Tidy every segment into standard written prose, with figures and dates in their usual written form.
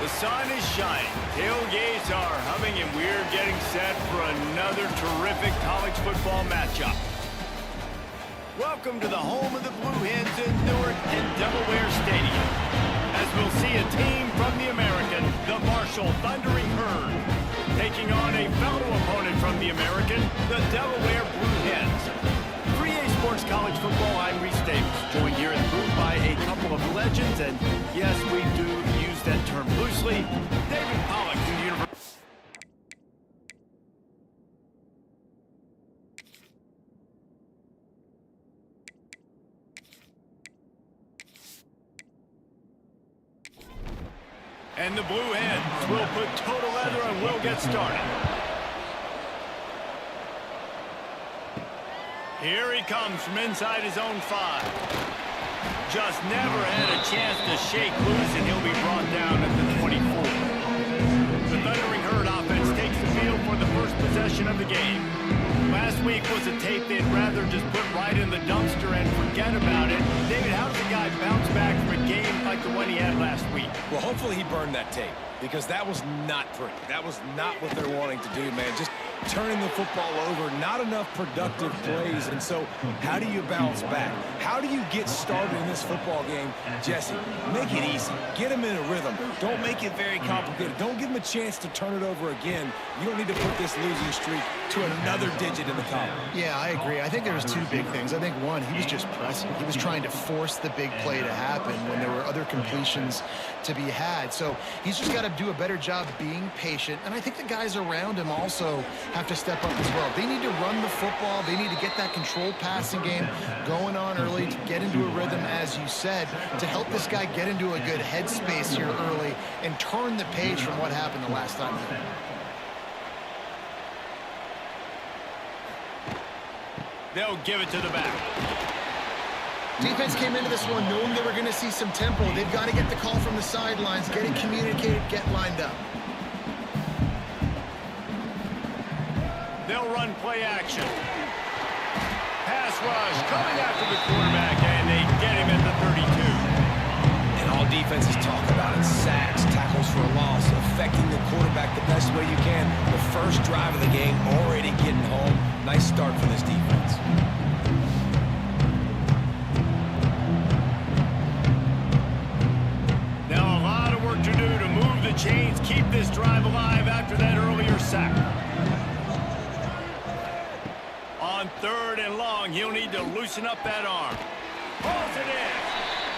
The sun is shining, tailgates are humming, and we're getting set for another terrific college football matchup. Welcome to the home of the Blue Hens in Newark and Delaware Stadium, as we'll see a team from the American, the Marshall Thundering Herd, taking on a fellow opponent from the American, the Delaware Blue Hens. For EA Sports College Football, I'm Reese Davis, joined here in the booth by a couple of legends, and yes, we do use that term loosely. David Pollack from the University. And the Blue Hens will put total leather and we'll get started. Here he comes from inside his own 5. Just never had a chance to shake loose, and he'll be brought down at the 24. The Thundering Herd offense takes the field for the first possession of the game. Last week was a tape they'd rather just put right in the dumpster and forget about it. David, how does a guy bounce back from a game like the one he had last week? Well, hopefully he burned that tape, because that was not pretty. That was not what they're wanting to do, man. Just turning the football over, not enough productive plays. And so how do you bounce back? How do you get started in this football game? Jesse, make it easy. Get him in a rhythm. Don't make it very complicated. Don't give him a chance to turn it over again. You don't need to put this losing streak to another digit in the column. Yeah, I agree. I think there was two big things. I think one, he was just pressing. He was trying to force the big play to happen when there were other completions to be had. So he's just got to do a better job being patient. And I think the guys around him also have to step up as well. They need to run the football. They need to get that controlled passing game going on early to get into a rhythm, as you said, to help this guy get into a good headspace here early and turn the page from what happened the last time. They'll give it to the back. Defense came into this one knowing they were going to see some tempo. They've got to get the call from the sidelines, get it communicated, get lined up. They'll run play action. Pass rush coming after the quarterback, and they get him at the 32. And all defenses talk about it: sacks, tackles for a loss, affecting the quarterback the best way you can. The first drive of the game, already getting home. Nice start for this defense. Now a lot of work to do to move the chains, keep this drive alive after that earlier sack. On 3rd and long, he'll need to loosen up that arm. Pulls it in.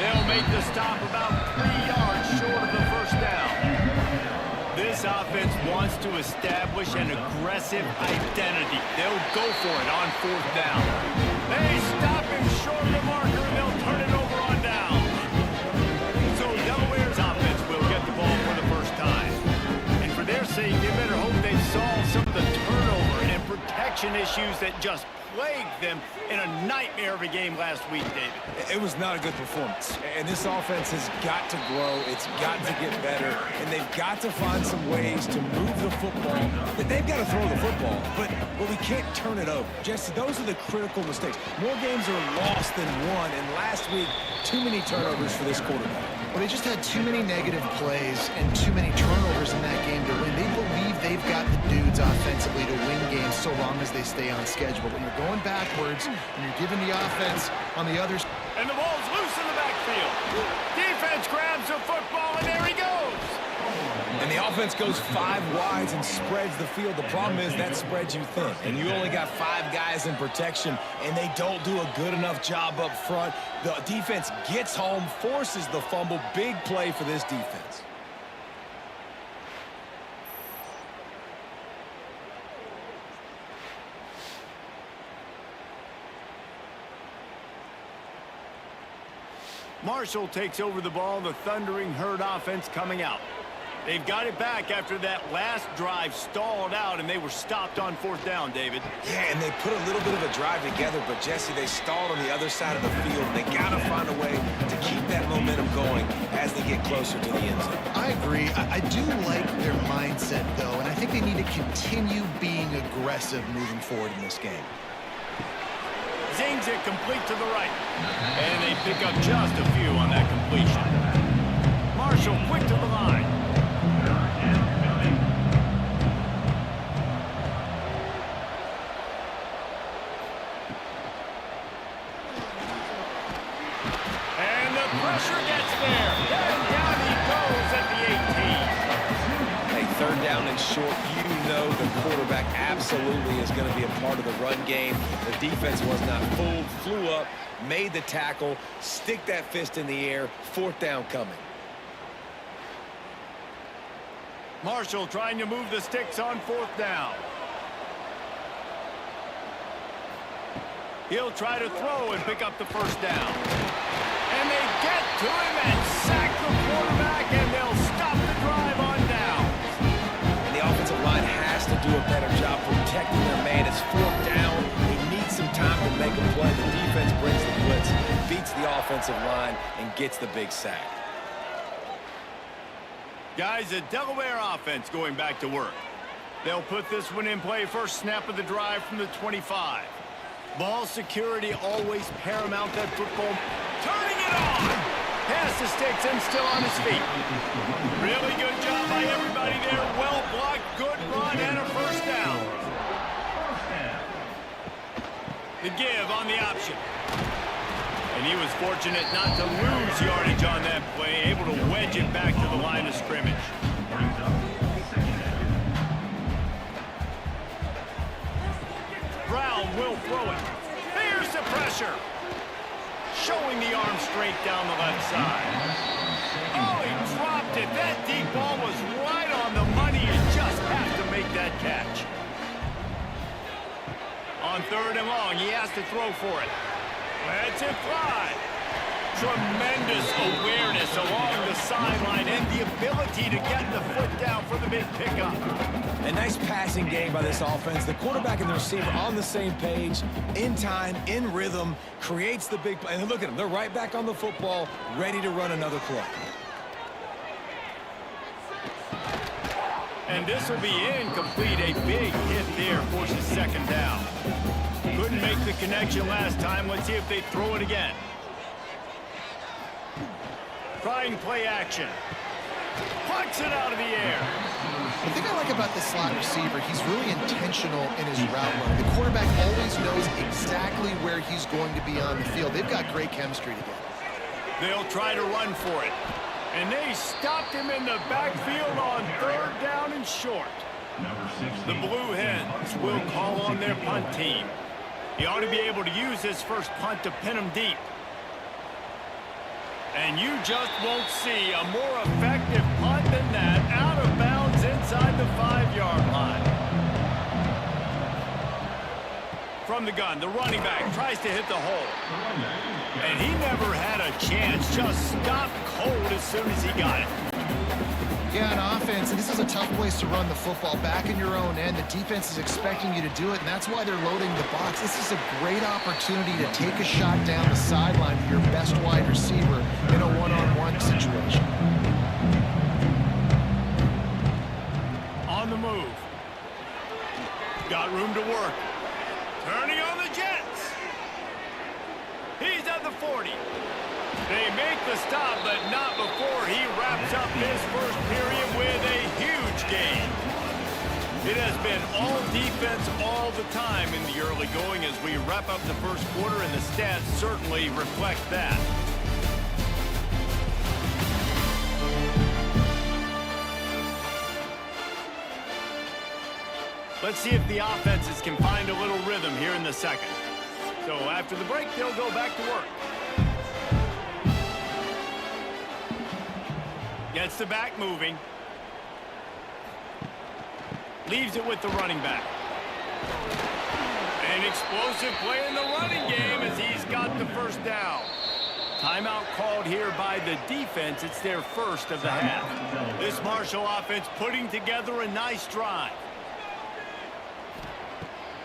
They'll make the stop about 3 yards short of the first down. This offense wants to establish an aggressive identity. They'll go for it on 4th down. They stop him short of the marker, and they'll turn it over on down. So Delaware's offense will get the ball for the first time. And for their sake, they better hope they've solved some of the turnover and protection issues that just plagued them in a nightmare of a game last week, David. It was not a good performance. And this offense has got to grow. It's got to get better. And they've got to find some ways to move the football. They've got to throw the football, but we can't turn it over. Jesse, those are the critical mistakes. More games are lost than won. And last week, too many turnovers for this quarterback. Well, they just had too many negative plays and too many turnovers in that game to win. They believe they've got the dudes offensively to win games so long as they stay on schedule. But when you're going backwards and you're giving the offense on the other side. And the ball's loose in the backfield. Defense grabs the football, and there he goes. And the offense goes 5 wides and spreads the field. The problem is that spreads you thin. And you only got 5 guys in protection, and they don't do a good enough job up front. The defense gets home, forces the fumble. Big play for this defense. Marshall takes over the ball, the Thundering Herd offense coming out. They've got it back after that last drive stalled out, and they were stopped on 4th down, David. Yeah, and they put a little bit of a drive together, but Jesse, they stalled on the other side of the field. They got to find a way to keep that momentum going as they get closer to the end zone. I agree. I do like their mindset, though, and I think they need to continue being aggressive moving forward in this game. Zings it complete to the right. And they pick up just a few on that completion. Marshall quick to the line. and short, you know the quarterback absolutely is going to be a part of the run game. The defense was not fooled, flew up, made the tackle, stick that fist in the air, fourth down coming. Marshall trying to move the sticks on fourth down. He'll try to throw and pick up the first down. And they get to him and sack the quarterback, and they'll stop the drive on down. And the offensive line has to do a better job protecting their man. It's fourth down. He needs some time to make a play. The defense brings the blitz, beats the offensive line, and gets the big sack. Guys, the Delaware offense going back to work. They'll put this one in play first snap of the drive from the 25. Ball security always paramount that football. Turning it on! Pass the sticks and still on his feet. Really good job by everybody there. Well blocked, good run, and a first down. The give on the option. And he was fortunate not to lose yardage on that play, able to wedge it back to the line of scrimmage. Brown will throw it. There's the pressure. Showing the arm straight down the left side. Oh, he dropped it. That deep ball was right on the money. You just have to make that catch. On third and long, he has to throw for it. Let's it fly. Tremendous awareness along the sideline and the ability to get the foot down for the big pickup. A nice passing game by this offense. The quarterback and the receiver on the same page, in time, in rhythm, creates the big play. And look at them. They're right back on the football, ready to run another play. And this will be incomplete. A big hit there forces second down. Couldn't make the connection last time. Let's see if they throw it again. Trying play action. Plucks it out of the air. The thing I like about this slot receiver, he's really intentional in his route running. The quarterback always knows exactly where he's going to be on the field. They've got great chemistry together. They'll try to run for it. And they stopped him in the backfield on third down and short. The Blue Hens will call on their punt team. He ought to be able to use his first punt to pin him deep. And you just won't see a more effective punt than that, out of bounds inside the 5-yard line. From the gun, the running back tries to hit the hole. And he never had a chance, just stopped cold as soon as he got it. Yeah, on offense, and this is a tough place to run the football. Back in your own end, the defense is expecting you to do it, and that's why they're loading the box. This is a great opportunity to take a shot down the sideline to your best wide receiver in a one-on-one situation. On the move. Got room to work. Turning on the Jets. He's at the 40. They make the stop, but not before he wraps up this first period with a huge gain. It has been all defense all the time in the early going as we wrap up the first quarter, and the stats certainly reflect that. Let's see if the offenses can find a little rhythm here in the second. So after the break, they'll go back to work. Gets the back moving. Leaves it with the running back. An explosive play in the running game as he's got the first down. Timeout called here by the defense. It's their first of the half. This Marshall offense putting together a nice drive.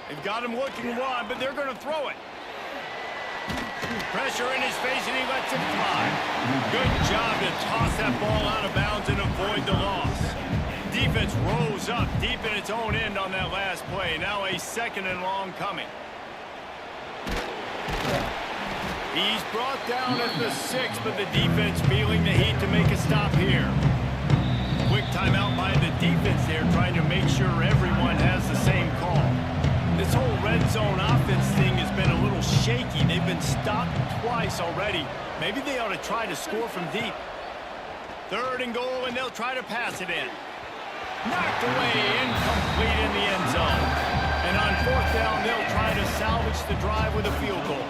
They've got him looking one, but they're going to throw it. Pressure in his face, and he lets it fly. Good job to toss that ball out of bounds and avoid the loss. Defense rose up deep in its own end on that last play. Now a second and long coming. He's brought down at the 6, but the defense feeling the heat to make a stop here. Quick timeout by the defense there, trying to make sure everyone has the same call. This whole red zone offense thing has been a little shaky. They've been stopped twice already. Maybe they ought to try to score from deep. Third and goal, and they'll try to pass it in. Knocked away, incomplete in the end zone. And on fourth down, they'll try to salvage the drive with a field goal.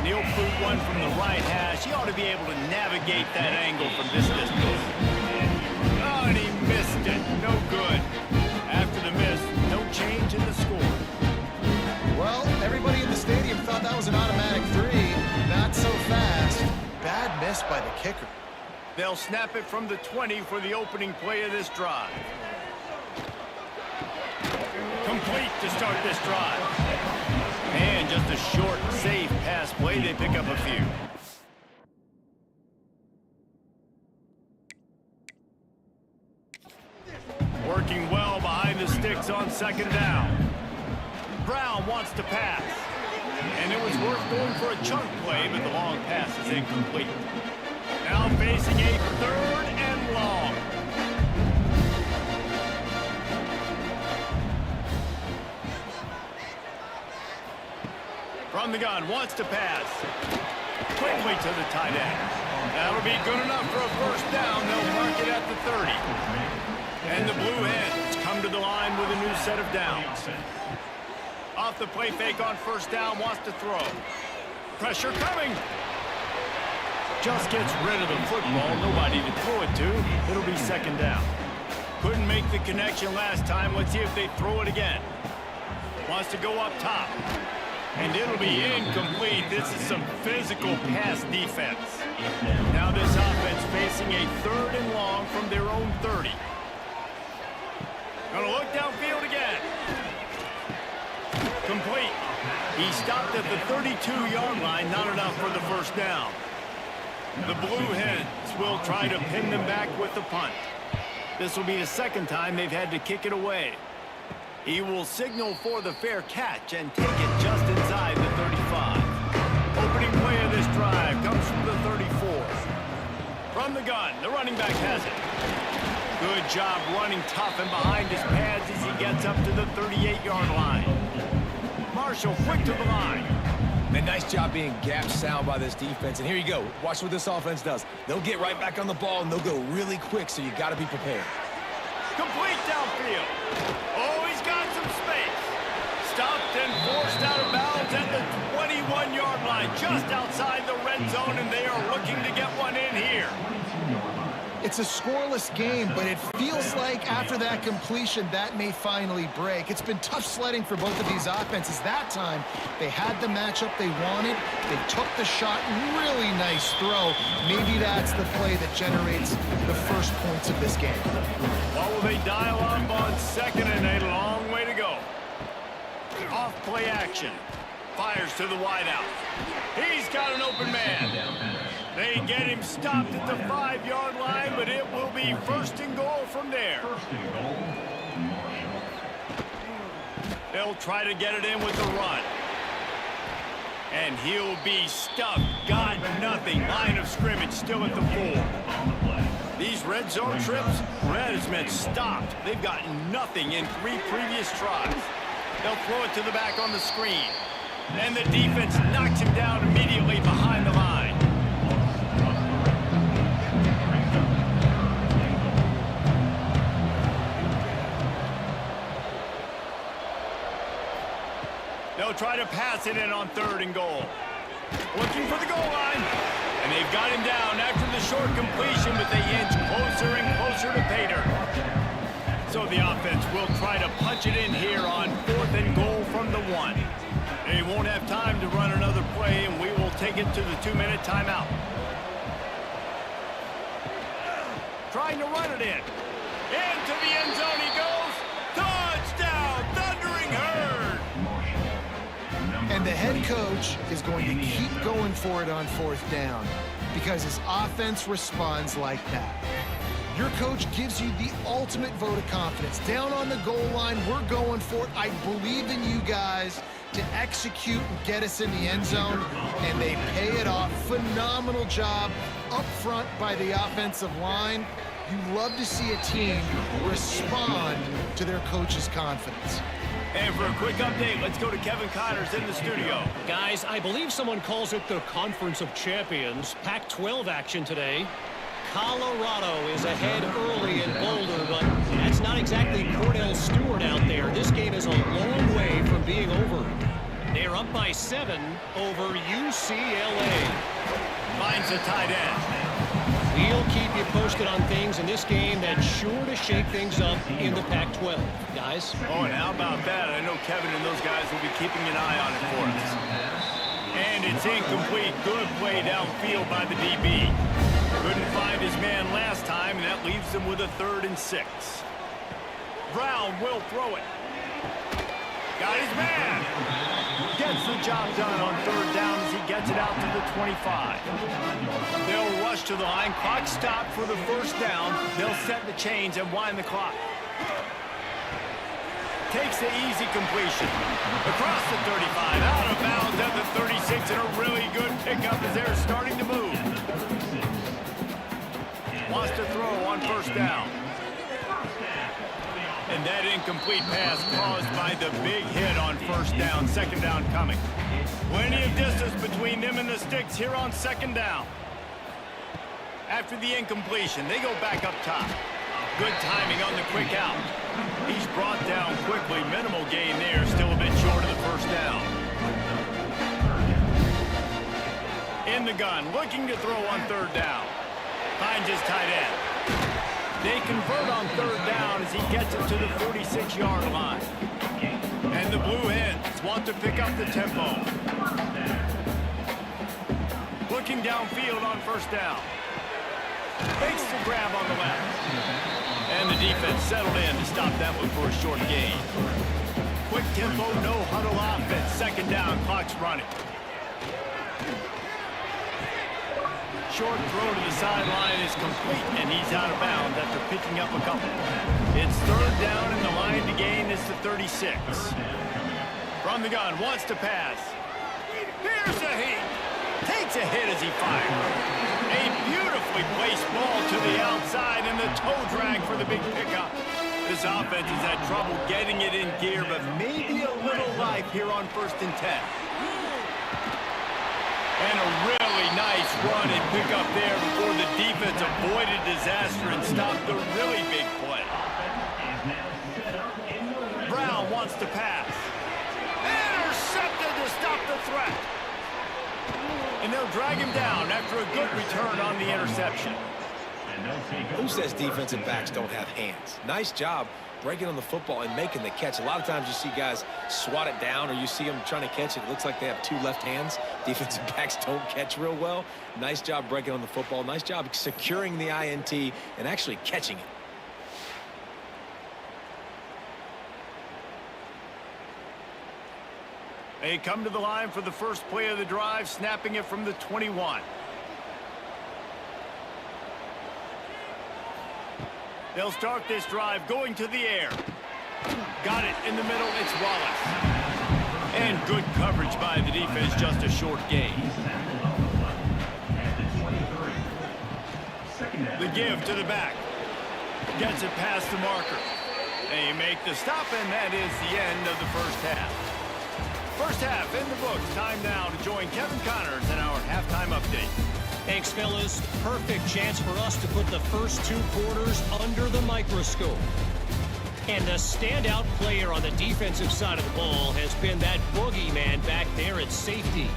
He'll boot one from the right hash. He ought to be able to navigate that angle from this distance. Oh, and he missed it. No good. After the miss, no change in the score. Well, everybody in the stadium thought that was an automatic 3. Not so fast. Bad miss by the kicker. They'll snap it from the 20 for the opening play of this drive. Complete to start this drive. And just a short, safe pass play. They pick up a few. Working well behind the sticks on second down. Brown wants to pass. And it was worth going for a chunk play, but the long pass is incomplete. Now facing a third and long. From the gun, wants to pass. Quickly to the tight end. That'll be good enough for a first down. They'll mark it at the 30. And the Blue Hens come to the line with a new set of downs. Off the play fake on first down, wants to throw. Pressure coming. Just gets rid of the football. Nobody to throw it to. It'll be second down. Couldn't make the connection last time. Let's see if they throw it again. Wants to go up top. And it'll be incomplete. This is some physical pass defense. Now this offense facing a third and long from their own 30. Gonna look downfield again. Complete. He stopped at the 32-yard line. Not enough for the first down. The Blue Hens will try to pin them back with the punt. This will be the second time they've had to kick it away. He will signal for the fair catch and take it just inside the 35. Opening play of this drive comes from the 34. From the gun, the running back has it. Good job running tough and behind his pads as he gets up to the 38-yard line. Marshall quick to the line. Man, nice job being gap sound by this defense. And here you go. Watch what this offense does. They'll get right back on the ball, and they'll go really quick, so you got to be prepared. Complete downfield. Oh, he's got some space. Stopped and forced out of bounds at the 21-yard line, just outside the red zone, and they are looking to get one in here. It's a scoreless game, but it feels like after that completion, that may finally break. It's been tough sledding for both of these offenses. That time, they had the matchup they wanted. They took the shot. Really nice throw. Maybe that's the play that generates the first points of this game. What will they dial up on second and a long way to go? Off play action. Fires to the wideout. He's got an open man. They get him stopped at the 5-yard line, but it will be first and goal from there. They'll try to get it in with the run. And he'll be stuffed. Got nothing. Line of scrimmage still at the 4. These red zone trips, red has meant stopped. They've gotten nothing in 3 previous tries. They'll throw it to the back on the screen. And the defense knocks him down immediately behind the line. They'll try to pass it in on third and goal. Looking for the goal line. And they've got him down after the short completion, but they inch closer and closer to pay dirt. So the offense will try to punch it in here on fourth and goal from the 1. They won't have time to run another play, and we will take it to the 2-minute timeout. Trying to run it in. Into the end zone he goes. Touchdown, Thundering Herd. And the head coach is going to keep going for it on fourth down because his offense responds like that. Your coach gives you the ultimate vote of confidence. Down on the goal line, we're going for it. I believe in you guys to execute and get us in the end zone, and they pay it off. Phenomenal job up front by the offensive line. You love to see a team respond to their coach's confidence. And for a quick update, let's go to Kevin Connors in the studio. Guys, I believe someone calls it the Conference of Champions. Pac-12 action today. Colorado is ahead early in Boulder, but that's not exactly by 7 over UCLA. Finds the tight end. We'll keep you posted on things in this game that's sure to shake things up in the Pac-12. Guys? Oh, and how about that? I know Kevin and those guys will be keeping an eye on it for us. And it's incomplete. Good play downfield by the DB. Couldn't find his man last time, and that leaves him with a 3rd and 6. Brown will throw it. Got his man. Gets the job done on 3rd down as he gets it out to the 25. They'll rush to the line. Clock stopped for the 1st down. They'll set the chains and wind the clock. Takes the easy completion. Across the 35. Out of bounds at the 36. And a really good pickup as they're starting to move. Wants to throw on 1st down. And that incomplete pass caused by the big hit on 1st down. 2nd down coming. Plenty of distance between them and the sticks here on 2nd down. After the incompletion, they go back up top. Good timing on the quick out. He's brought down quickly. Minimal gain there. Still a bit short of the 1st down. In the gun. Looking to throw on 3rd down. Finds his tight end. They convert on 3rd down as he gets it to the 46-yard line. And the Blue Hens want to pick up the tempo. Looking downfield on 1st down. Makes the grab on the left. And the defense settled in to stop that one for a short gain. Quick tempo, no huddle offense. 2nd down, clock's running. Short throw to the sideline is complete, and he's out of bounds after picking up a couple. It's 3rd down, and the line to gain is the 36. From the gun, wants to pass. Here's a heat. Takes a hit as he fires. A beautifully placed ball to the outside, and the toe drag for the big pickup. This offense has had trouble getting it in gear, but maybe a little life here on 1st and 10. And a really nice run and pick up there before the defense avoided disaster and stopped the really big play. Brown wants to pass. Intercepted to stop the threat. And they'll drag him down after a good return on the interception. Who says defensive backs don't have hands? Nice job breaking on the football and making the catch. A lot of times you see guys swat it down, or you see them trying to catch it. It looks like they have 2 left hands. Defensive backs don't catch real well. Nice job breaking on the football. Nice job securing the INT and actually catching it. They come to the line for the first play of the drive, snapping it from the 21. They'll start this drive going to the air. Got it in the middle. It's Wallace. And good coverage by the defense, just a short gain. The give to the back. Gets it past the marker. They make the stop, and that is the end of the 1st half. 1st half in the books. Time now to join Kevin Connors in our halftime update. Thanks, fellas. Perfect chance for us to put the first 2 quarters under the microscope. And the standout player on the defensive side of the ball has been that boogeyman back there at safety.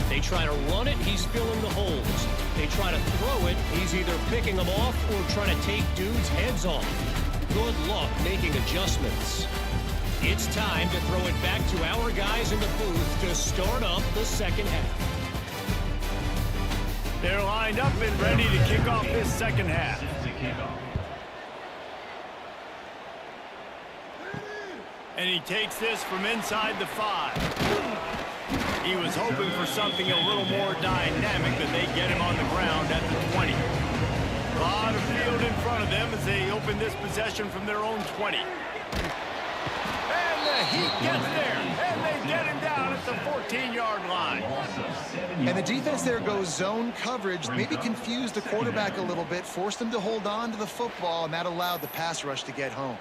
They try to run it, he's filling the holes. They try to throw it, he's either picking them off or trying to take dudes' heads off. Good luck making adjustments. It's time to throw it back to our guys in the booth to start up the 2nd half. They're lined up and ready to kick off this 2nd half. And he takes this from inside the 5. He was hoping for something a little more dynamic, but they get him on the ground at the 20. A lot of field in front of them as they open this possession from their own 20. And the heat gets there, and they get him down at the 14-yard line. And the defense there goes zone coverage, maybe confused the quarterback a little bit, forced him to hold on to the football, and that allowed the pass rush to get home.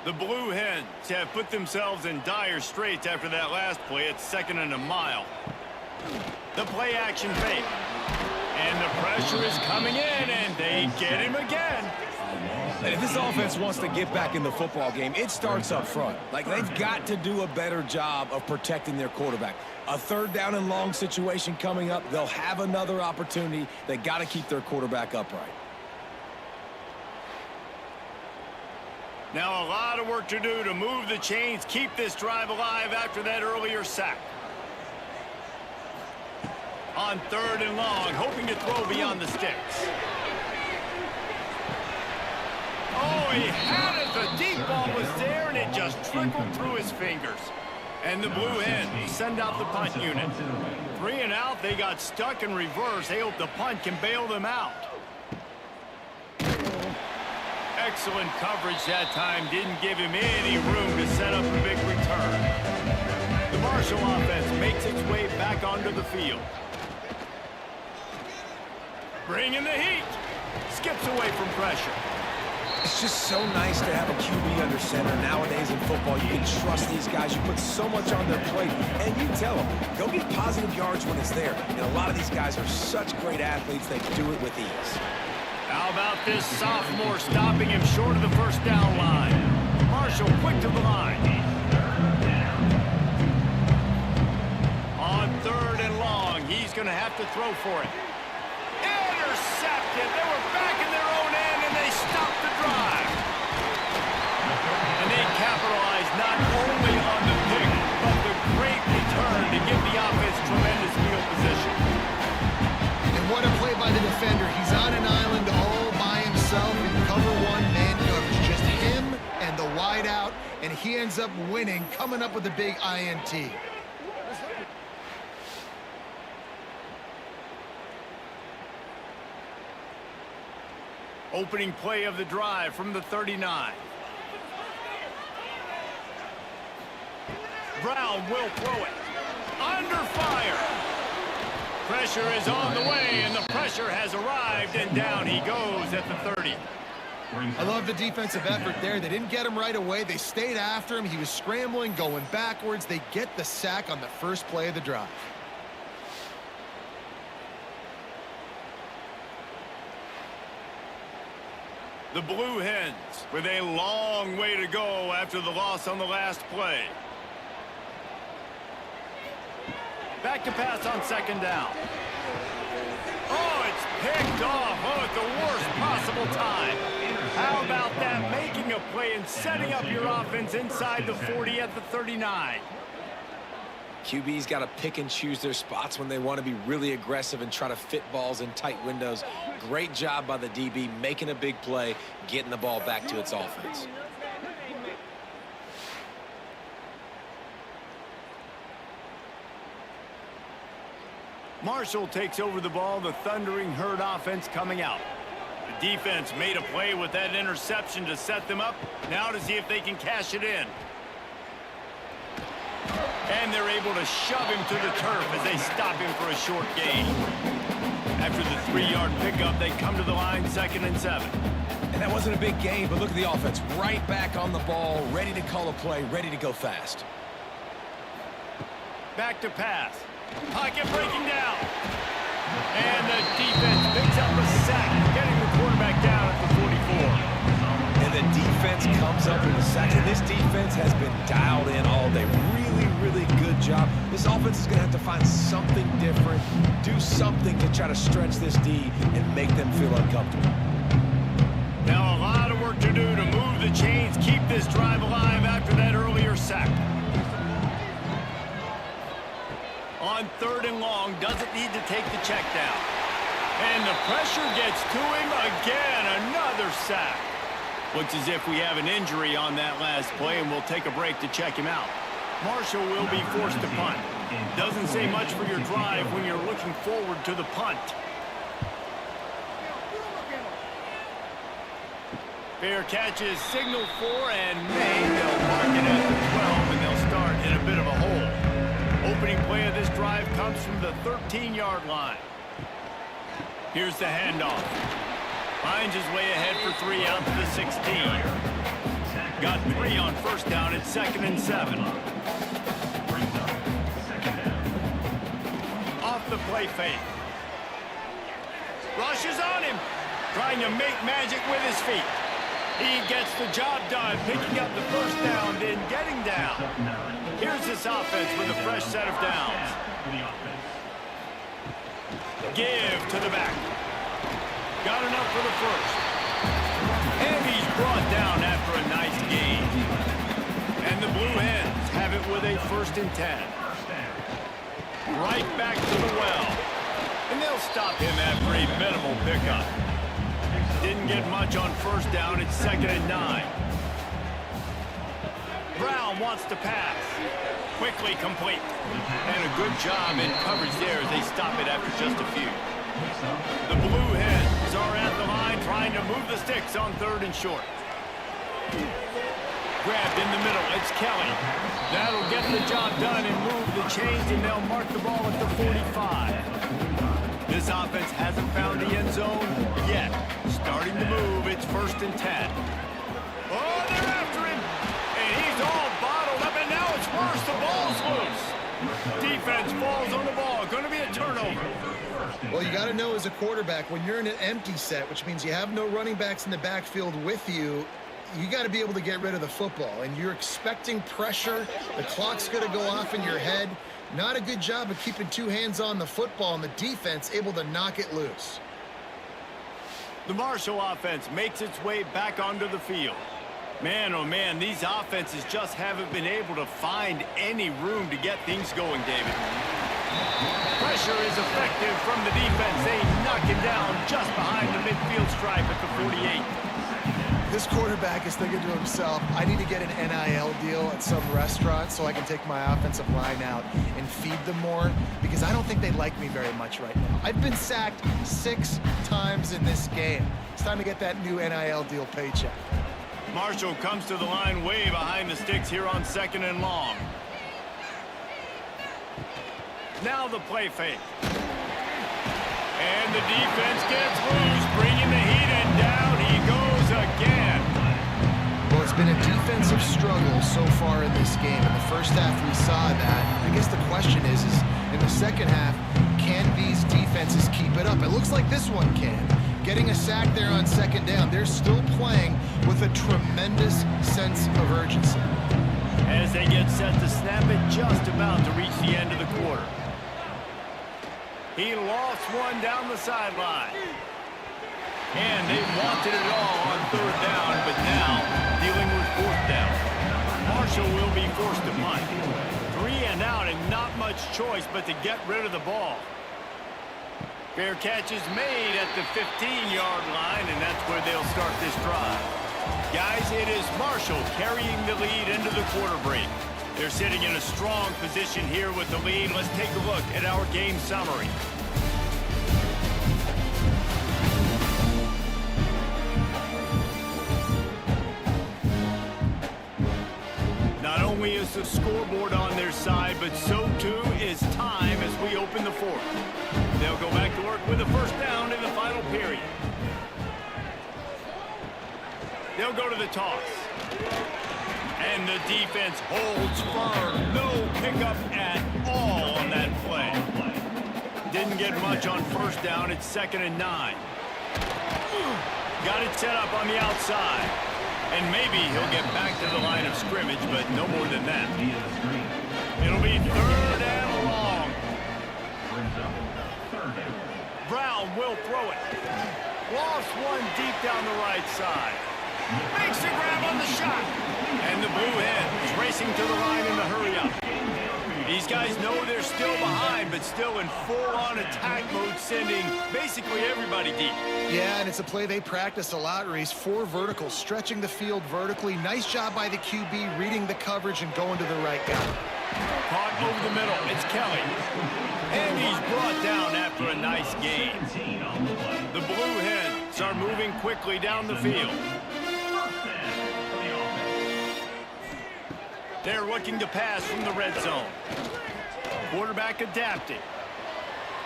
The Blue Hens have put themselves in dire straits after that last play. It's 2nd and a mile. The play action fake. And the pressure is coming in, and they get him again. And if this offense wants to get back in the football game, it starts up front. Like, they've got to do a better job of protecting their quarterback. A third down and long situation coming up, they'll have another opportunity. They got to keep their quarterback upright. Now a lot of work to do to move the chains, keep this drive alive after that earlier sack. On 3rd and long, hoping to throw beyond the sticks. Oh, he had it. The deep ball was there, and it just trickled through his fingers. And the Blue Hens send out the punt unit. 3 and out, they got stuck in reverse. They hope the punt can bail them out. Excellent coverage that time. Didn't give him any room to set up a big return. The Marshall offense makes its way back onto the field. Bringing the heat. Skips away from pressure. It's just so nice to have a QB under center. Nowadays in football, you can trust these guys. You put so much on their plate, and you tell them, go get positive yards when it's there. And a lot of these guys are such great athletes, they do it with ease. How about this sophomore stopping him short of the first down line? Marshall quick to the line. On 3rd and long, he's going to have to throw for it. Intercepted. They were back in their own end, and they stopped the drive. And they capitalized not only on the pick, but the great return to give the offense tremendous field position. And what a play by the defender. He's on an island all by himself in cover 1 man coverage. Just him and the wide out, and he ends up winning, coming up with a big INT. Opening play of the drive from the 39. Brown will throw it. Under fire. Pressure is on the way, and the pressure has arrived, and down he goes at the 30. I love the defensive effort there. They didn't get him right away. They stayed after him. He was scrambling, going backwards. They get the sack on the first play of the drive. The Blue Hens with a long way to go after the loss on the last play. Back to pass on 2nd down. Oh, it's picked off. Oh, at the worst possible time. How about that? Making a play and setting up your offense inside the 40 at the 39. QB's got to pick and choose their spots when they want to be really aggressive and try to fit balls in tight windows. Great job by the DB making a big play, getting the ball back to its offense. Marshall takes over the ball, the Thundering Herd offense coming out. The defense made a play with that interception to set them up. Now to see if they can cash it in. And they're able to shove him to the turf as they stop him for a short gain. After the 3-yard pickup, they come to the line 2nd and 7. And that wasn't a big gain, but look at the offense. Right back on the ball, ready to call a play, ready to go fast. Back to pass. Pocket breaking down. And the defense picks up a sack, getting the quarterback down at the 44. And the defense comes up with a sack. And this defense has been dialed in all day. Really good job. This offense is going to have to find something different, do something to try to stretch this D and make them feel uncomfortable. Now a lot of work to do to move the chains, keep this drive alive after that earlier sack. On 3rd and long, doesn't need to take the check down. And the pressure gets to him again, another sack. Looks as if we have an injury on that last play, and we'll take a break to check him out. Marshall will be forced to punt. Doesn't say much for your drive when you're looking forward to the punt. Fair catch is signaled for, and they'll mark it at the 12, and they'll start in a bit of a hole. Opening play of this drive comes from the 13-yard line. Here's the handoff. Finds his way ahead for 3 out to the 16. Got 3 on 1st down at 2nd and 7. Off the play fake. Rushes on him. Trying to make magic with his feet. He gets the job done, picking up the first down, then getting down. Here's this offense with a fresh set of downs. Give to the back. Got enough for the first. And he's brought down after a nice gain. And the Blue Hens have it with a 1st and 10. Right back to the well. And they'll stop him after a minimal pickup. Didn't get much on first down. It's 2nd and 9. Brown wants to pass. Quickly complete. And a good job in coverage there as they stop it after just a few. The Blue Hens are at the line trying to move the sticks on 3rd and short. Grabbed in the middle. It's Kelly. That'll get the job done and move the chains, and they'll mark the ball at the 45. This offense hasn't found the end zone yet. Starting to move. It's 1st and 10. Oh, they're after him. And he's all bottled up, and now it's worse. The ball's loose. Defense falls on the ball. Going to be a turnover. Well, you got to know as a quarterback, when you're in an empty set, which means you have no running backs in the backfield with you, you got to be able to get rid of the football. And you're expecting pressure. The clock's going to go off in your head. Not a good job of keeping 2 hands on the football, and the defense able to knock it loose. The Marshall offense makes its way back onto the field. Man, oh man, these offenses just haven't been able to find any room to get things going, David. Pressure is effective from the defense. They knock it down just behind the midfield stripe at the 48. This quarterback is thinking to himself, I need to get an NIL deal at some restaurant so I can take my offensive line out and feed them more, because I don't think they like me very much right now. I've been sacked 6 times in this game. It's time to get that new NIL deal paycheck. Marshall comes to the line way behind the sticks here on 2nd and long. Now the play fake. And the defense gets loose, bringing the heat, and down he goes again. Well, it's been a defensive struggle so far in this game. In the first half, we saw that. I guess the question is in the second half, can these defenses keep it up? It looks like this one can. Getting a sack there on 2nd down. They're still playing with a tremendous sense of urgency. As they get set to snap it, just about to reach the end of the quarter. He lost one down the sideline. And they wanted it all on 3rd down, but now dealing with 4th down. Marshall will be forced to punt. 3 and out, and not much choice but to get rid of the ball. Fair catch is made at the 15-yard line, and that's where they'll start this drive. Guys, it is Marshall carrying the lead into the quarter break. They're sitting in a strong position here with the lead. Let's take a look at our game summary. Not only is the scoreboard on their side, but so too is time as we open the 4th. They'll go back to work with a 1st down in the final period. They'll go to the toss. And the defense holds firm. No pickup at all on that play. Didn't get much on 1st down. It's 2nd and 9. Got it set up on the outside. And maybe he'll get back to the line of scrimmage, but no more than that. It'll be 3rd and long. Brown will throw it. Lost one deep down the right side. Makes the grab on the shot. And the Blue Hens racing to the line in the hurry-up. These guys know they're still behind, but still in full-on attack mode, sending basically everybody deep. Yeah, and it's a play they practice a lot, Reese. 4 verticals, stretching the field vertically. Nice job by the QB, reading the coverage and going to the right guy. Caught over the middle. It's Kelly. And he's brought down after a nice gain. The Blue Hens are moving quickly down the field. They're looking to pass from the red zone. Quarterback adapting.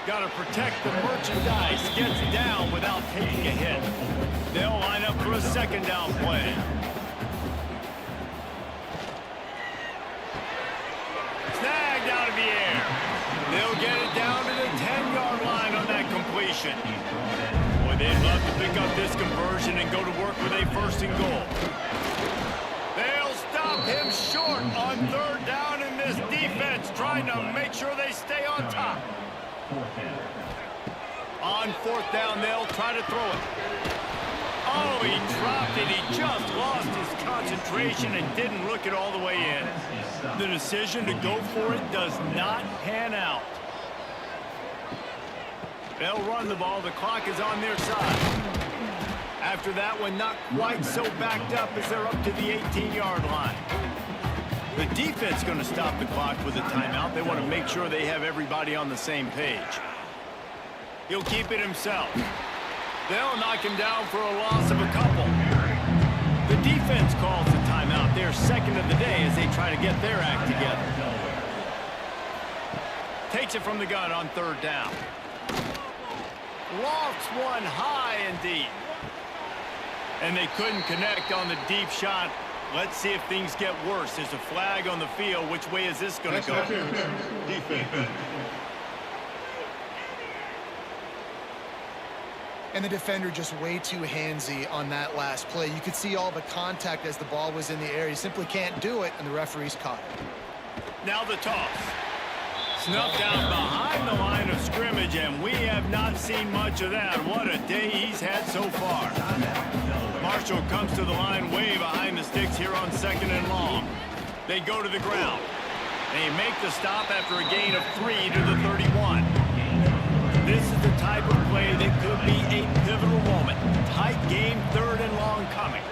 Got to protect the merchandise. Gets down without taking a hit. They'll line up for a 2nd down play. Snagged out of the air. They'll get it down to the 10-yard line on that completion. Boy, they'd love to pick up this conversion and go to work with a 1st and goal. They'll stop him short on 3rd down, in this defense trying to make sure they stay on top. On 4th down, they'll try to throw it. Oh, he dropped it. He just lost his concentration and didn't look it all the way in. The decision to go for it does not pan out. They'll run the ball. The clock is on their side. After that one, not quite so backed up as they're up to the 18-yard line. The defense going to stop the clock with a timeout. They want to make sure they have everybody on the same page. He'll keep it himself. They'll knock him down for a loss of a couple. The defense calls the timeout. Their 2nd of the day as they try to get their act together. Takes it from the gun on 3rd down. Lofts one high and deep. And they couldn't connect on the deep shot. Let's see if things get worse. There's a flag on the field. Which way is this going to go? Defense. And the defender just way too handsy on that last play. You could see all the contact as the ball was in the air. He simply can't do it, and the referee's caught it. Now the toss. Snuffed out behind the line of scrimmage, and we have not seen much of that. What a day he's had so far. Marshall comes to the line way behind the sticks here on 2nd and long. They go to the ground. They make the stop after a gain of 3 to the 31. This is the type of play that could be a pivotal moment. Tight game, 3rd and long coming.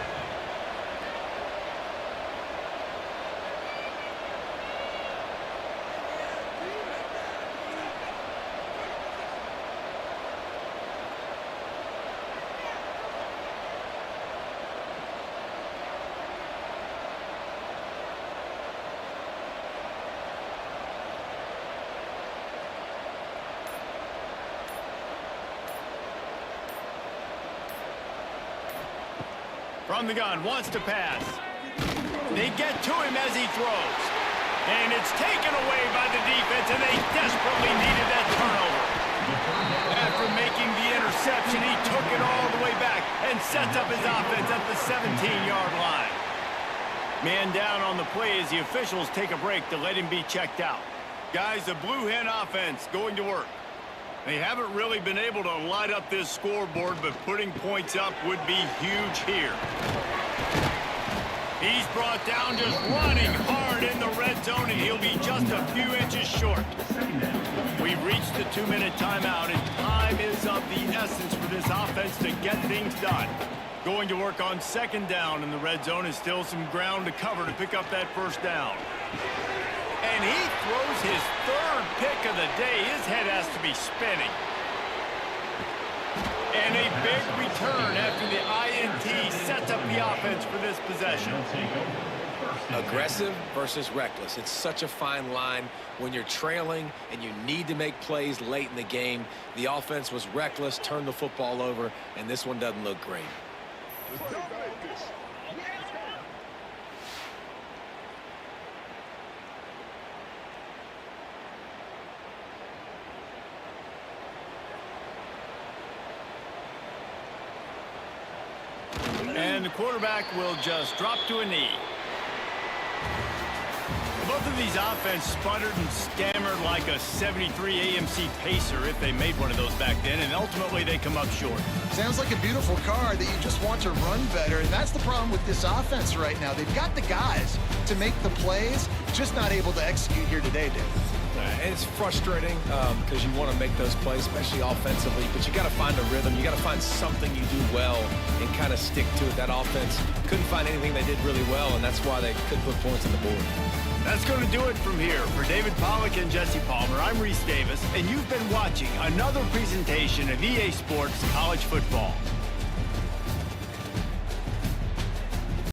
From the gun, wants to pass. They get to him as he throws. And it's taken away by the defense, and they desperately needed that turnover. After making the interception, he took it all the way back and sets up his offense at the 17-yard line. Man down on the play as the officials take a break to let him be checked out. Guys, the Blue Hen offense going to work. They haven't really been able to light up this scoreboard, but putting points up would be huge here. He's brought down just running hard in the red zone, and he'll be just a few inches short. We've reached the 2-minute timeout, and time is of the essence for this offense to get things done. Going to work on 2nd down in the red zone is still some ground to cover to pick up that 1st down. And he throws his 3rd pick of the day. His head has to be spinning. And a big return after the INT sets up the offense for this possession. Aggressive versus reckless. It's such a fine line when you're trailing and you need to make plays late in the game. The offense was reckless, turned the football over, and this one doesn't look great. And the quarterback will just drop to a knee. Both of these offense sputtered and stammered like a 73 AMC Pacer, if they made one of those back then, and ultimately they come up short. Sounds like a beautiful car that you just want to run better, and that's the problem with this offense right now. They've got the guys to make the plays, just not able to execute here today, Dave. And it's frustrating because you want to make those plays, especially offensively, but you got to find a rhythm. You got to find something you do well and kind of stick to it. That offense couldn't find anything they did really well, and that's why they couldn't put points on the board. That's going to do it from here. For David Pollack and Jesse Palmer, I'm Reese Davis, and you've been watching another presentation of EA Sports College Football.